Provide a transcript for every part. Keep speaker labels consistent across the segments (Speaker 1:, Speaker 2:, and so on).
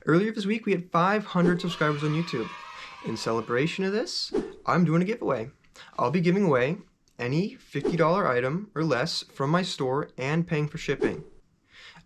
Speaker 1: Earlier this week, we had 500 subscribers on YouTube. In celebration of this, I'm doing a giveaway. I'll be giving away any $50 item or less from my store and paying for shipping.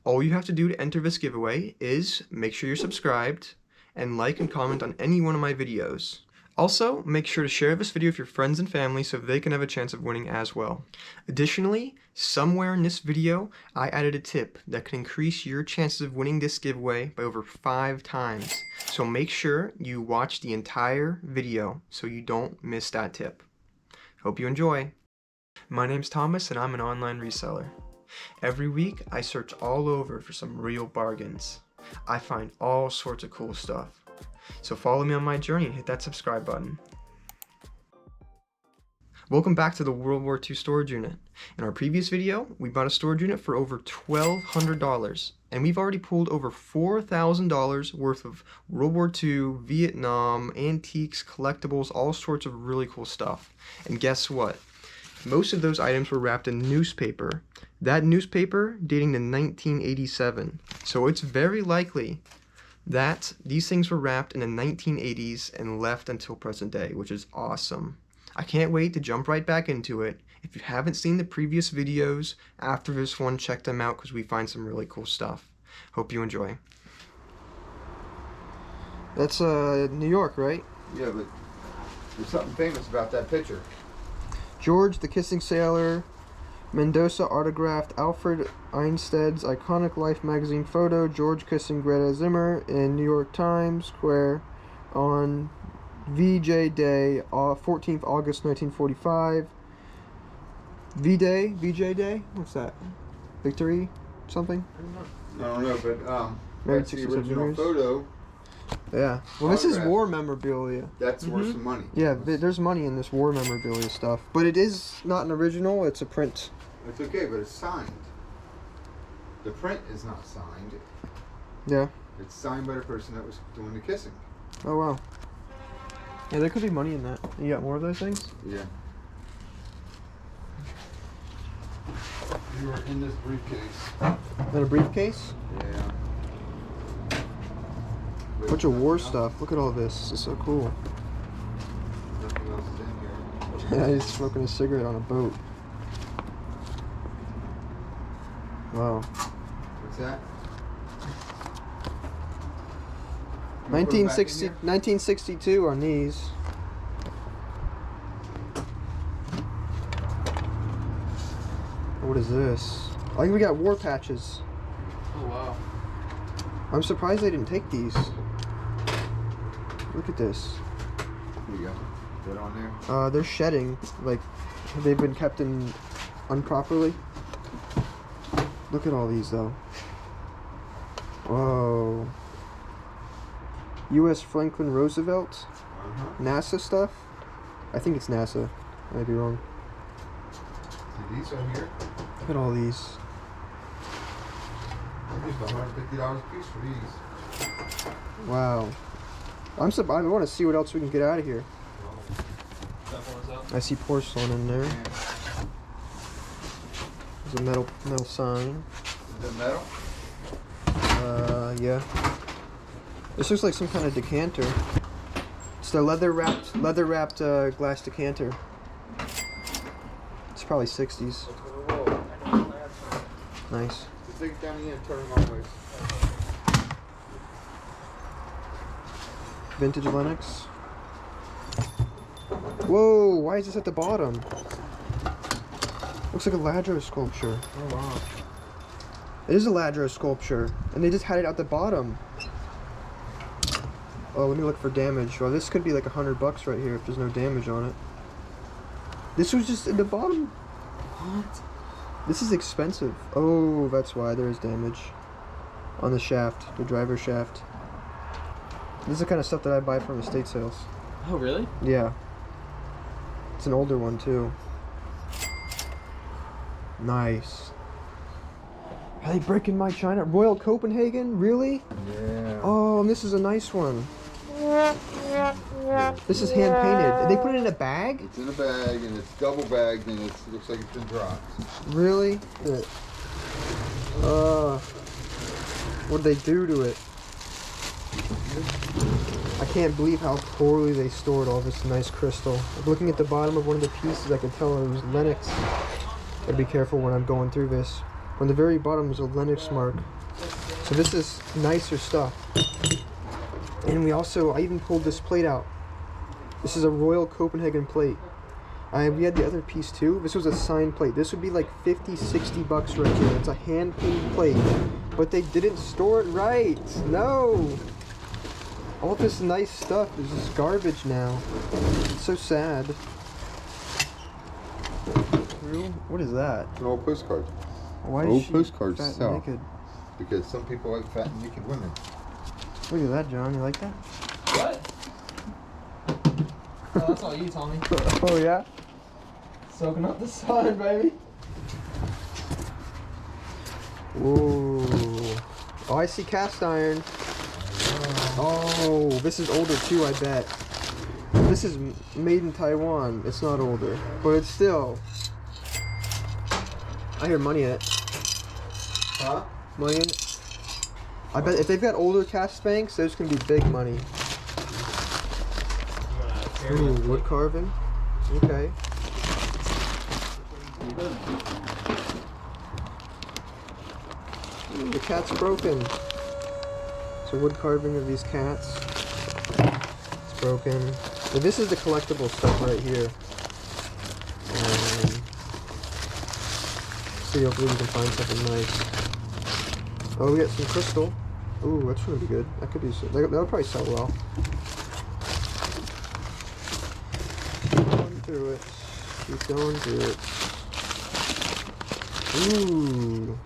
Speaker 1: All you have to do to enter this giveaway is make sure you're subscribed and like and comment on any one of my videos. Also, make sure to share this video with your friends and family so they can have a chance of winning as well. Additionally, somewhere in this video, I added a tip that can increase your chances of winning this giveaway by over 5 times. So make sure you watch the entire video so you don't miss that tip. Hope you enjoy. My name's Thomas and I'm an online reseller. Every week, I search all over for some real bargains. I find all sorts of cool stuff. So follow me on my journey and hit that subscribe button. Welcome back to the World War II storage unit. In our previous video, we bought a storage unit for over $1,200, and we've already pulled over $4,000 worth of World War II, Vietnam, antiques, collectibles, all sorts of really cool stuff. And guess what? Most of those items were wrapped in newspaper. That newspaper dating to 1987. So it's very likely that these things were wrapped in the 1980s and left until present day, which is awesome. I can't wait to jump right back into it. If you haven't seen the previous videos after this one, check them out because we find some really cool stuff. Hope you enjoy. That's New York, right?
Speaker 2: Yeah, but there's something famous about that picture.
Speaker 1: George the Kissing Sailor, Mendoza autographed Alfred Einstein's iconic Life magazine photo, George kissing Greta Zimmer in New York Times Square on VJ Day, 14th August 1945. V-Day? VJ Day? What's that? Victory? Something?
Speaker 2: I don't know, but
Speaker 1: Married
Speaker 2: that's the
Speaker 1: 67
Speaker 2: original
Speaker 1: years.
Speaker 2: photo.
Speaker 1: Yeah. Well, this is
Speaker 2: Autograph.
Speaker 1: war memorabilia.
Speaker 2: That's worth some money.
Speaker 1: Yeah, there's money in this war memorabilia stuff. But it is not an original, it's a print.
Speaker 2: It's okay, but it's signed. The print is not signed.
Speaker 1: Yeah.
Speaker 2: It's signed by the person that was doing the kissing.
Speaker 1: Oh, wow. Yeah, there could be money in that. You got more of those things?
Speaker 2: Yeah. You were in this briefcase.
Speaker 1: In a briefcase?
Speaker 2: Yeah.
Speaker 1: Bunch of war stuff. Look at all this. This is so cool.
Speaker 2: Nothing else is in here.
Speaker 1: Yeah, he's smoking a cigarette on a boat. Wow.
Speaker 2: What's that?
Speaker 1: 1962 on these. What is this? I think we got war patches.
Speaker 2: Oh, wow.
Speaker 1: I'm surprised they didn't take these. Look at this.
Speaker 2: Here you go. Put it on there.
Speaker 1: They're shedding. Like, they've been kept in improperly. Look at all these, though. Whoa. U.S. Franklin Roosevelt. NASA stuff. I think it's NASA. I might be wrong.
Speaker 2: See these right here?
Speaker 1: Look at all these.
Speaker 2: They're just $150 a piece for these.
Speaker 1: Wow. I want to see what else we can get out of here. I see porcelain in there. There's a metal sign.
Speaker 2: Is it metal?
Speaker 1: Yeah. This looks like some kind of decanter. It's the leather wrapped glass decanter. It's probably 60s. Nice.
Speaker 2: Just take it down here and turn them all ways.
Speaker 1: Vintage Lenox. Whoa, why is this at the bottom? Looks like a Ladro sculpture.
Speaker 2: Oh, wow.
Speaker 1: It is a Ladro sculpture, and they just had it at the bottom. Oh, let me look for damage. Well, this could be like $100 right here if there's no damage on it. This was just in the bottom. What? This is expensive. Oh, that's why there is damage on the shaft, the driver shaft. This is the kind of stuff that I buy from estate sales.
Speaker 3: Oh, really?
Speaker 1: Yeah. It's an older one, too. Nice. Are they breaking my china? Royal Copenhagen? Really?
Speaker 2: Yeah.
Speaker 1: Oh, and this is a nice one. This is hand painted. They put it in a bag?
Speaker 2: It's in a bag and it's double bagged and it looks like it's been dropped.
Speaker 1: Really? What'd they do to it? I can't believe how poorly they stored all this nice crystal. Looking at the bottom of one of the pieces, I could tell it was Lennox. Gotta be careful when I'm going through this. On the very bottom is a Lennox mark. So this is nicer stuff. And I even pulled this plate out. This is a Royal Copenhagen plate. We had the other piece too. This was a signed plate. This would be like 50, 60 bucks right here. It's a hand-painted plate. But they didn't store it right. No! All this nice stuff is just garbage now. It's so sad. What is that?
Speaker 2: An old postcard.
Speaker 1: Why is
Speaker 2: old
Speaker 1: she
Speaker 2: postcards
Speaker 1: fat
Speaker 2: sell.
Speaker 1: and naked?
Speaker 2: Because some people like fat and naked women.
Speaker 1: Look at that, John. You like that?
Speaker 3: What? Oh, that's all you, Tommy.
Speaker 1: Oh, yeah?
Speaker 3: Soaking up the sun, baby.
Speaker 1: Whoa. Oh, I see cast iron. Oh, this is older too, I bet. This is made in Taiwan. It's not older, but it's still. I hear money in it.
Speaker 2: Huh?
Speaker 1: Money in it. I bet if they've got older cast banks, those can be big money. Ooh, wood carving. Okay. Ooh, the cat's broken. So wood carving of these cats. It's broken. But this is the collectible stuff right here. See, hopefully we can find something nice. Oh, we got some crystal. Ooh, that's gonna be good. That could be. That'll probably sell well. Keep going through it. Keep going through it. Ooh.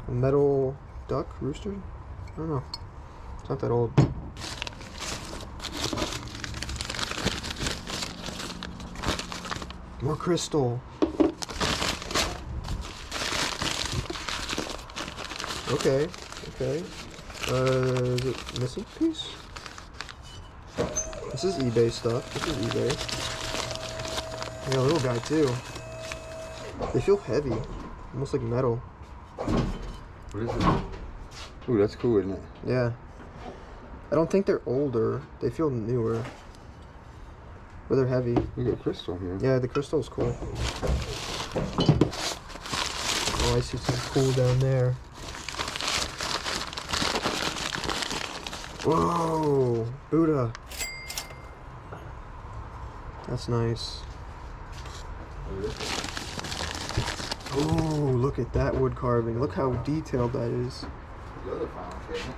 Speaker 1: A metal duck? Rooster? I don't know. It's not that old. More crystal. Okay, okay. Is it missing piece? This is eBay stuff. This is eBay. Yeah, a little guy too. They feel heavy. Almost like metal.
Speaker 2: What is it? Ooh, that's cool, isn't it?
Speaker 1: Yeah. I don't think they're older. They feel newer. But they're heavy.
Speaker 2: We got crystal here.
Speaker 1: Yeah, the crystal's cool. Oh, I see some cool down there. Whoa! Buddha. That's nice. Oh, look at that wood carving. Look how detailed that is.
Speaker 2: The other final cabinet.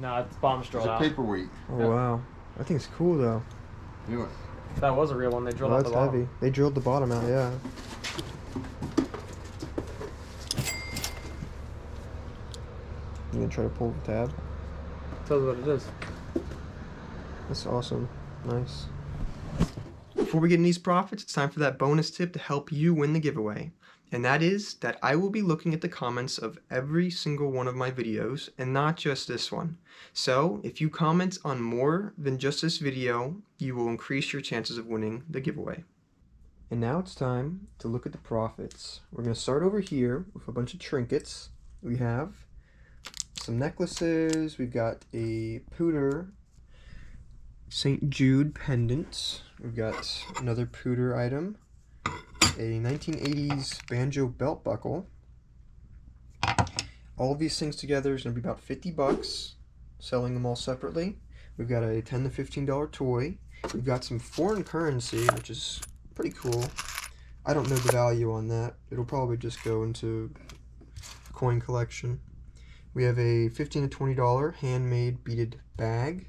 Speaker 3: No, it's bomb straw
Speaker 2: It's a
Speaker 3: out.
Speaker 2: paperweight.
Speaker 1: Oh,
Speaker 3: Yep.
Speaker 1: wow. That thing's cool, though.
Speaker 2: You
Speaker 3: That was a real one. They drilled
Speaker 1: Oh,
Speaker 3: out
Speaker 1: that's
Speaker 3: the bottom.
Speaker 1: heavy. They drilled the bottom out, yeah. You gonna try to pull the tab?
Speaker 3: Tells what it is.
Speaker 1: That's awesome. Nice. Before we get into these profits, it's time for that bonus tip to help you win the giveaway. And that is that I will be looking at the comments of every single one of my videos and not just this one. So if you comment on more than just this video, you will increase your chances of winning the giveaway. And now it's time to look at the profits. We're going to start over here with a bunch of trinkets. We have some necklaces. We've got a Pooter St. Jude pendant. We've got another Pooter item. A 1980s banjo belt buckle. All of these things together is going to be about 50 bucks, selling them all separately. We've got a $10 to $15 toy. We've got some foreign currency, which is pretty cool. I don't know the value on that. It'll probably just go into a coin collection. We have a $15 to $20 handmade beaded bag.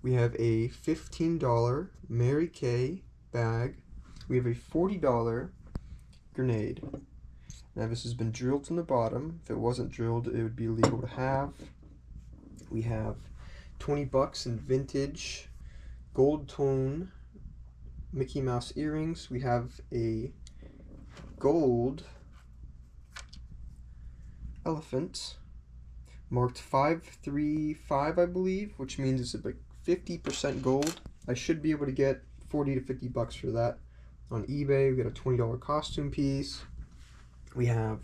Speaker 1: We have a $15 Mary Kay bag. We have a $40 grenade. Now this has been drilled from the bottom. If it wasn't drilled, it would be illegal to have. We have 20 bucks in vintage gold tone Mickey Mouse earrings. We have a gold elephant marked 535, I believe, which means it's like 50% gold. I should be able to get 40 to 50 bucks for that. On eBay, we got a $20 costume piece. We have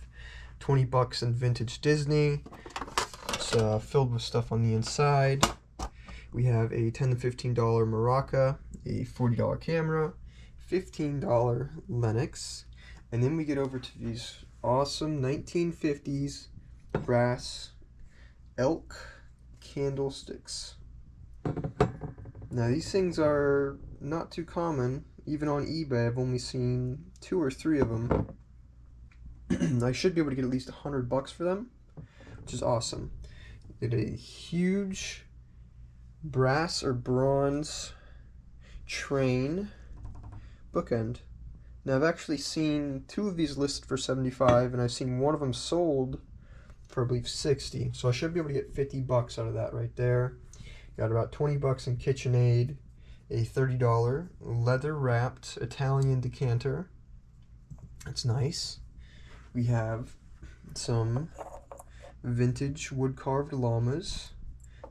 Speaker 1: 20 bucks in vintage Disney. filled with stuff on the inside. We have a $10 to $15 maraca, a $40 camera, $15 Lennox, and then we get over to these awesome 1950s brass elk candlesticks. Now these things are not too common. Even on eBay, I've only seen 2 or 3 of them. I should be able to get at least $100 for them, which is awesome. Get a huge brass or bronze train bookend. Now I've actually seen 2 of these listed for $75, and I've seen one of them sold for I believe $60. So I should be able to get $50 out of that right there. Got about $20 in KitchenAid, a $30 leather wrapped Italian decanter. That's nice. We have some vintage wood carved llamas.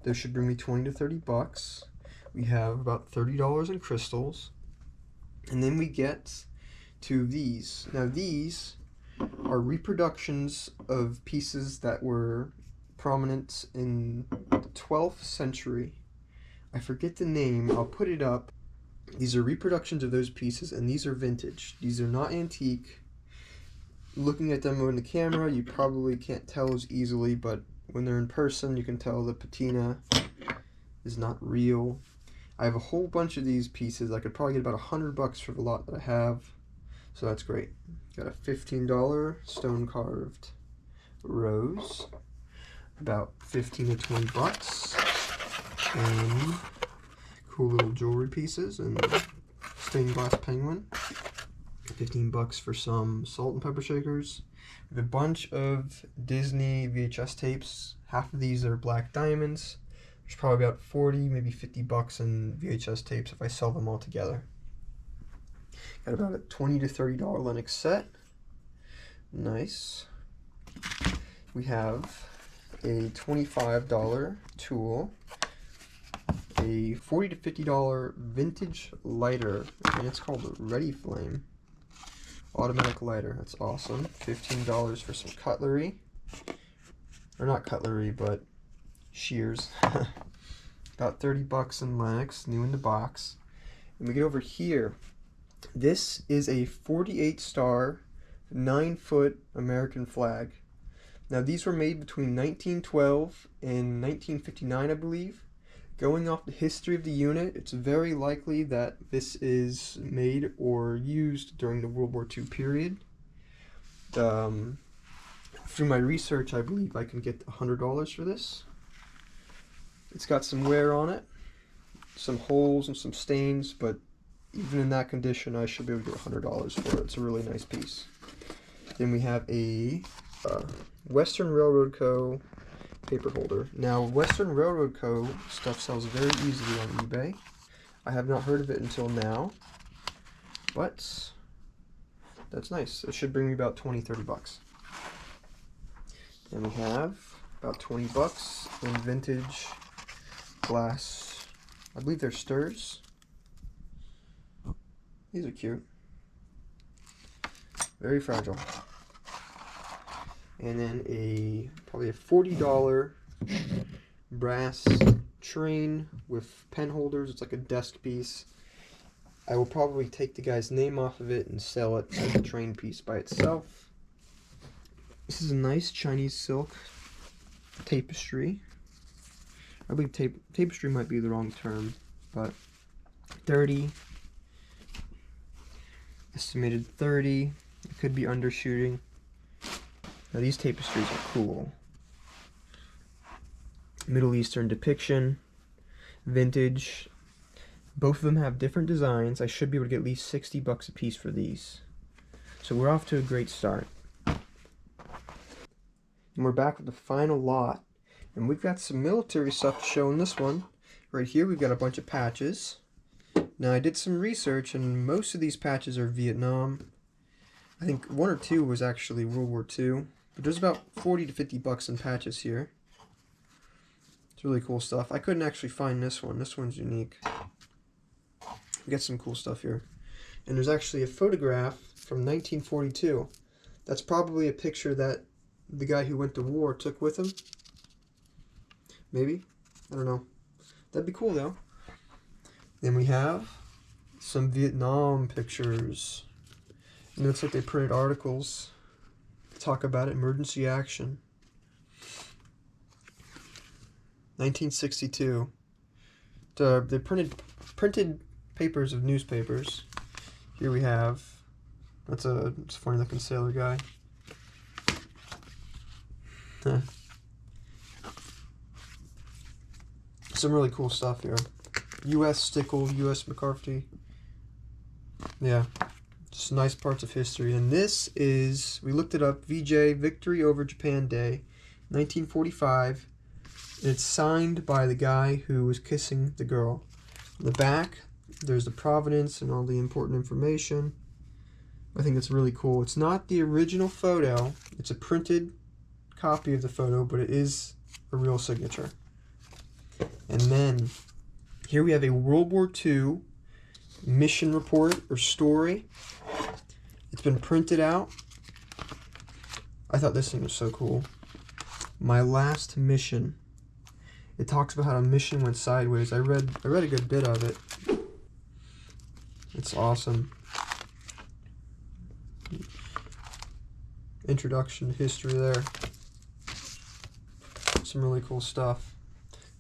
Speaker 1: Those should bring me $20 to $30. We have about $30 in crystals. And then we get to these. Now these are reproductions of pieces that were prominent in the 12th century. I forget the name, I'll put it up. These are reproductions of those pieces, and these are vintage. These are not antique. Looking at them on the camera, you probably can't tell as easily, but when they're in person, you can tell the patina is not real. I have a whole bunch of these pieces. I could probably get about $100 for the lot that I have, so that's great. Got a $15 stone carved rose, about $15 to $20, and cool little jewelry pieces and stained glass penguin. $15 for some salt and pepper shakers. We have a bunch of Disney VHS tapes. Half of these are black diamonds. There's probably about 40, maybe $50 in VHS tapes if I sell them all together. Got about a $20 to $30 Lennox set. Nice. We have a $25 tool, a $40 to $50 vintage lighter, and it's called a Ready Flame. Automatic lighter, that's awesome. $15 for some cutlery. Or not cutlery, but shears. About $30 in Lennox, new in the box. And we get over here. This is a 48-star, 9-foot American flag. Now these were made between 1912 and 1959, I believe. Going off the history of the unit, it's very likely that this is made or used during the World War II period. Through my research, I believe I can get $100 for this. It's got some wear on it, some holes and some stains, but even in that condition, I should be able to get $100 for it. It's a really nice piece. Then we have a Western Railroad Co. paper holder. Now, Western Railroad Co. stuff sells very easily on eBay. I have not heard of it until now, but that's nice. It should bring me about $20, $30. Then we have about $20 in vintage glass. I believe they're stirs. These are cute. Very fragile. And then probably a $40 brass train with pen holders. It's like a desk piece. I will probably take the guy's name off of it and sell it as a train piece by itself. This is a nice Chinese silk tapestry. I believe tapestry might be the wrong term, but 30. Estimated 30. It could be undershooting. Now these tapestries are cool. Middle Eastern depiction, vintage. Both of them have different designs. I should be able to get at least $60 a piece for these. So we're off to a great start. And we're back with the final lot. And we've got some military stuff to show in this one. Right here we've got a bunch of patches. Now I did some research and most of these patches are Vietnam. I think 1 or 2 was actually World War II. But there's about $40 to $50 in patches here. It's really cool stuff. I couldn't actually find this one. This one's unique. We got some cool stuff here. And there's actually a photograph from 1942. That's probably a picture that the guy who went to war took with him. Maybe? I don't know. That'd be cool though. Then we have some Vietnam pictures. And it looks like they printed articles to talk about it. Emergency action. 1962. They printed papers of newspapers. Here we have. It's a funny looking sailor guy. Huh. Some really cool stuff here. U.S. Stickle, U.S. McCarthy. Yeah, just nice parts of history. And this is, we looked it up, VJ, Victory over Japan Day, 1945. And it's signed by the guy who was kissing the girl. On the back, there's the provenance and all the important information. I think it's really cool. It's not the original photo. It's a printed copy of the photo, but it is a real signature. And then here we have a World War II mission report or story. It's been printed out. I thought this thing was so cool. My last mission. It talks about how a mission went sideways. I read a good bit of it. It's awesome. Introduction to history there. Some really cool stuff.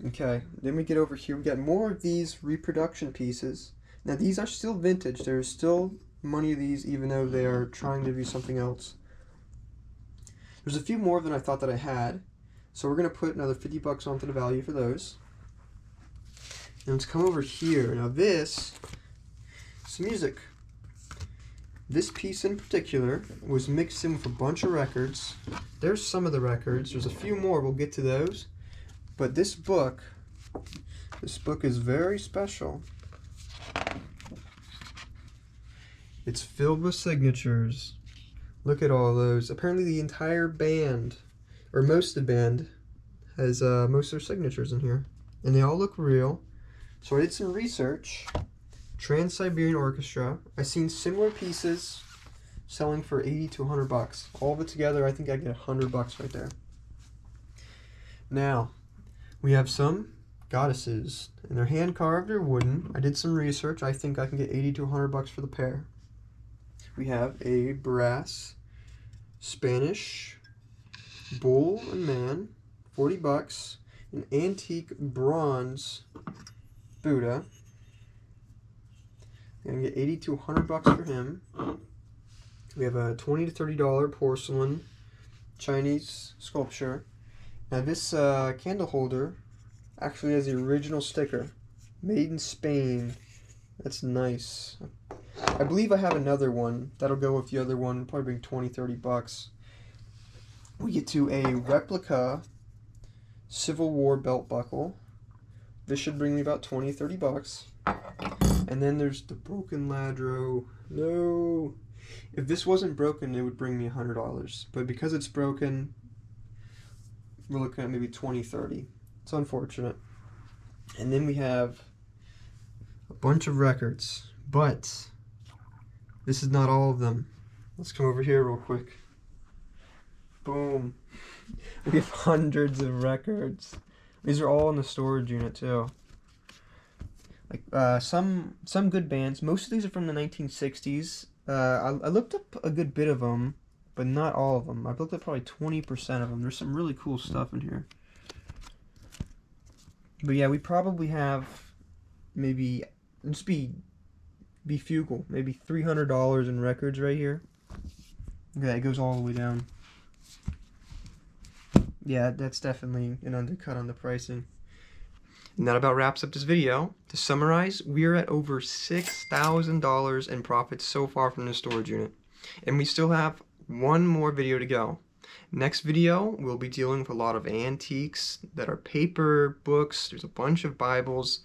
Speaker 1: Okay, then we get over here. We got more of these reproduction pieces. Now these are still vintage. There's still money of these even though they are trying to be something else. There's a few more than I thought that I had. So we're going to put another 50 bucks onto the value for those. And let's come over here. Now this is music. This piece in particular was mixed in with a bunch of records. There's some of the records. There's a few more. We'll get to those. But this book is very special. It's filled with signatures. Look at all those. Apparently the entire band, or most of the band, has most of their signatures in here. And they all look real. So I did some research. Trans-Siberian Orchestra. I've seen similar pieces selling for 80 to 100 bucks. All of it together, I think I get 100 bucks right there. Now, we have some goddesses, and they're hand carved or wooden. I did some research. I think I can get 80 to 100 bucks for the pair. We have a brass Spanish bull and man, 40 bucks. An antique bronze Buddha. I'm gonna get 80 to 100 bucks for him. We have a $20 to $30 porcelain Chinese sculpture. Now this candle holder actually has the original sticker, made in Spain. That's nice. I believe I have another one that'll go with the other one. Probably bring 20, 30 bucks. We get to a replica Civil War belt buckle. This should bring me about 20, 30 bucks. And then there's the broken ladro. No. If this wasn't broken, it would bring me $100. But because it's broken, we're looking at maybe 20, 30. It's unfortunate. And then we have a bunch of records. But this is not all of them. Let's come over here real quick. Boom. We have hundreds of records. These are all in the storage unit too. Like some good bands. Most of these are from the 1960s. I looked up a good bit of them, but not all of them. I've looked at probably 20% of them. There's some really cool stuff in here. But yeah, we probably have maybe, just be frugal, maybe $300 in records right here. Okay, it goes all the way down. Yeah, that's definitely an undercut on the pricing. And that about wraps up this video. To summarize, we're at over $6,000 in profits so far from the storage unit. And we still have one more video to go. Next video, we'll be dealing with a lot of antiques that are paper, books, there's a bunch of Bibles,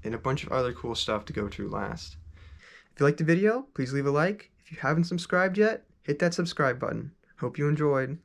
Speaker 1: and a bunch of other cool stuff to go through last. If you liked the video, please leave a like. If you haven't subscribed yet, hit that subscribe button. Hope you enjoyed.